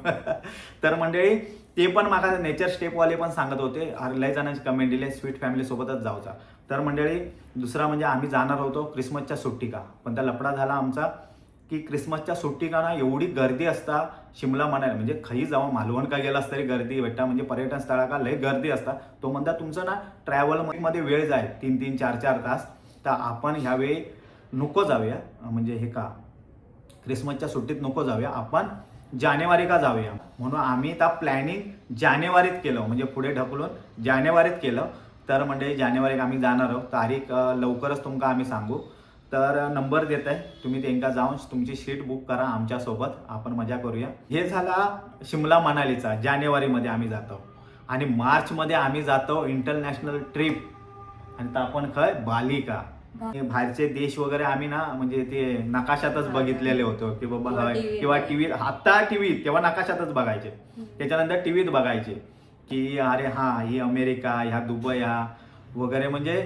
तर मंडळी ते पण माका नेचर स्टेपवाले पण सांगत होते लय जणांची कमेंट दिली स्वीट फॅमिली सोबतच जाऊचा. तर मंडळी दुसरा म्हणजे आम्ही जाणार होतो क्रिसमसच्या सुट्टी का, पण त्या लफडा झाला आमचा की क्रिसमसच्या सुट्टी का ना एवढी गर्दी असता शिमला मनाली म्हणजे खाई जावा मालवण का गेलास तरी गर्दी भेटता म्हणजे पर्यटन स्थळा का लय गर्दी असता. तो म्हणता तुमचं ना ट्रॅव्हलमध्ये वेळ जाय 3-3, 4-4 तास, तर आपण ह्यावेळी नको जाऊया म्हणजे हे का क्रिसमसच्या सुट्टीत नको जाऊया, आपण जानेवारी का जाऊया. म्हणून आम्ही त्या प्लॅनिंग जानेवारीत केलं म्हणजे पुढे ढकलून जानेवारीत केलं. तर म्हणजे जानेवारीत आम्ही जाणार आहोत. तारीख लवकरच तुमका आम्ही सांगू. तर नंबर देत आहे तुम्ही त्यांना जाऊन तुमची सीट बुक करा आमच्यासोबत, आपण मजा करूया. हे झाला शिमला मनालीचा जानेवारीमध्ये आम्ही जातो. आणि मार्चमध्ये आम्ही जातो इंटरनॅशनल ट्रिप आणि आपण खय बाली का. बाहेरचे देश वगैरे आम्ही ना म्हणजे ते नकाशातच बघितलेले होतो की बाबा किंवा टीव्हीत. आता टीव्हीत तेव्हा नकाशातच बघायचे, त्याच्यानंतर टीव्हीत बघायचे की अरे हा ही अमेरिका ह्या दुबई ह्या वगैरे म्हणजे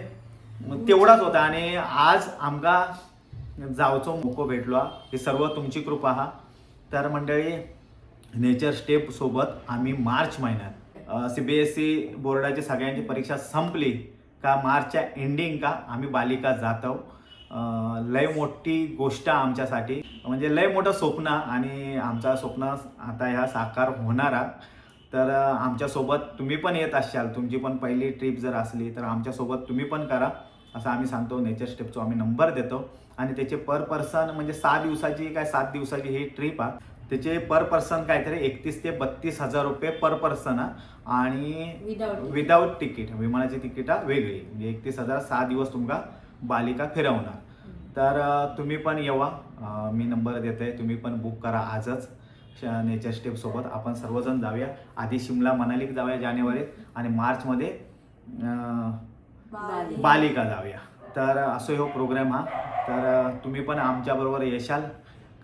तेवढाच होता. आणि आज आमका जावचो मोको भेटलो. हे सर्व तुमची कृपा हा. तर मंडळी नेचर स्टेप सोबत आम्ही मार्च महिन्यात CBSE बोर्डाची सगळ्यांची परीक्षा संपली का मार्चच्या एंडिंग का आम्ही बालिका जातो. लय मोठी गोष्ट आमच्यासाठी म्हणजे लय मोठं स्वप्न आणि आमचा स्वप्न आता ह्या साकार होणारा. तर आमच्यासोबत तुम्ही पण येत असाल, तुमची पण पहिली ट्रिप जर असली तर आमच्यासोबत तुम्ही पण करा असं आम्ही सांगतो. नेचर स्टेपचा आम्ही नंबर देतो आणि त्याचे पर पर्सन म्हणजे 7 दिवसाची काय 7 दिवसाची ही ट्रिप आहे. त्याचे पर पर्सन काहीतरी 31 ते 32 हजार रुपये पर पर्सन आणि विदाऊट तिकीट विमानाची तिकीट वेगळी म्हणजे 31,000 6 दिवस तुमका बालिका फिरवणार. तर तुम्ही पण येवा, मी नंबर देते, तुम्ही पण बुक करा आजच नेचर स्टेप सोबत. आपण सर्वजण जाऊया. आधी शिमला मनालीत जाऊया जानेवारीत आणि मार्चमध्ये बालिका जाऊया. तर असो हो प्रोग्राम हा. तर तुम्ही पण आमच्याबरोबर येशाल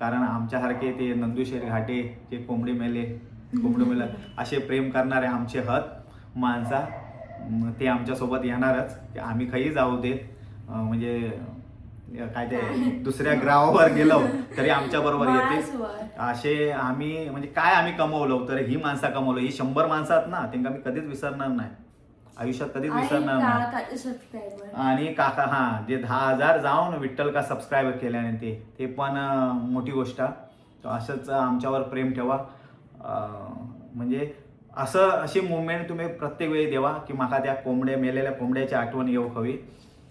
कारण आमच्यासारखे ते नंदू शेठ घाटे जे कोंबडी मेले असे प्रेम करणारे आमचे हत माणसा ते आमच्यासोबत येणारच. आम्ही काही जाऊ देत म्हणजे काय ते दुसऱ्या ग्रावावर गेलो तरी आमच्या बरोबर येते. असे आम्ही म्हणजे काय आम्ही कमवलो तर ही माणसं कमवलो. ही 100 माणसं आहेत ना त्यांना मी कधीच विसरणार नाही आयुष्यात, कधीच विसरणार नाही. आणि काका हा जे 10,000 जाऊन विठ्ठल का सबस्क्राईब केल्याने ते पण मोठी गोष्ट. असंच आमच्यावर प्रेम ठेवा. म्हणजे अशी मुवमेंट तुम्ही प्रत्येक वेळी देवा की माका त्या मेलेल्या कोंबड्याची आठवण येऊ हवी.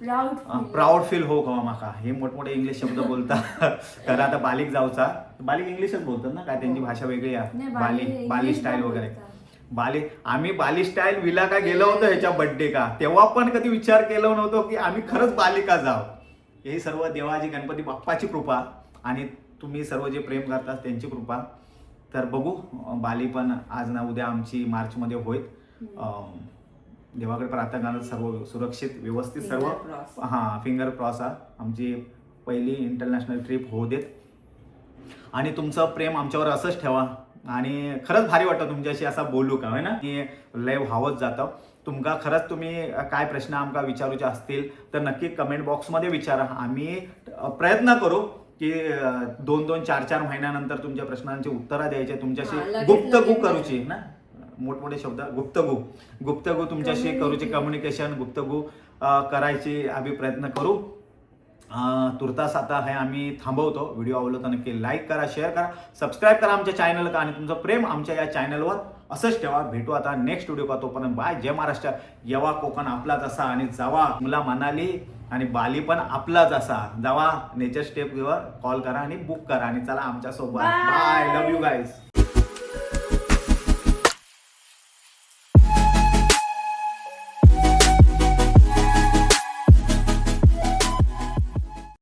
प्राऊड फील हो कवा माका. हे मोठमोठे इंग्लिश शब्द बोलता तर आता बालिक जाऊचा बालिक इंग्लिशच बोलतात ना काय त्यांची भाषा वेगळी आहे. बाली स्टाईल वगैरे आम्ही बाली स्टाईल विला का गेलो होतो ह्याच्या बर्थडे का तेव्हा पण कधी विचार केला नव्हतो की आम्ही खरंच बालिका जाऊ. हे सर्व देवाची गणपती बाप्पाची कृपा आणि तुम्ही सर्व जे प्रेम करतात त्यांची कृपा. तर बघू बाली पण आज ना उद्या आमची मार्चमध्ये होईल. देवाकडे प्रार्थना करत सर्व सुरक्षित व्यवस्थित सर्व फिंगर क्रॉस आमची पहिली इंटरनॅशनल ट्रिप होऊ देत. आणि तुमचं प्रेम आमच्यावर असंच ठेवा. आणि खरंच भारी वाटतं तुमच्याशी असा बोलू का आहे ना की लय व्हावत जातं. तुमका खरंच तुम्ही काय प्रश्न आमका विचारूचे असतील तर नक्की कमेंट बॉक्समध्ये विचारा. आम्ही प्रयत्न करू की 2-2, 4-4 महिन्यानंतर तुमच्या प्रश्नांची उत्तरं द्यायचे. तुमच्याशी गुप्तगू करूची ना मोठमोठे शब्द गुप्तगू तुमच्याशी करूची कम्युनिकेशन गुप्तगू करायची आम्ही प्रयत्न करू. तुर्तास आता हे आम्ही थांबवतो. व्हिडिओ आवडला तर नक्की लाईक करा, शेअर करा, सबस्क्राईब करा आमच्या चॅनलला आणि तुमचं प्रेम आमच्या या चॅनलवर असंच ठेवा. भेटू आता नेक्स्ट व्हिडिओ का. तोपर्यंत बाय. जय महाराष्ट्र. येवा कोकण आपलाच असा आणि जावा मुला मनाली आणि बाली पण आपलाच असा. जावा नेचर स्टेपवर कॉल करा आणि बुक करा आणि चला आमच्या सोबत. बाय. Love you guys.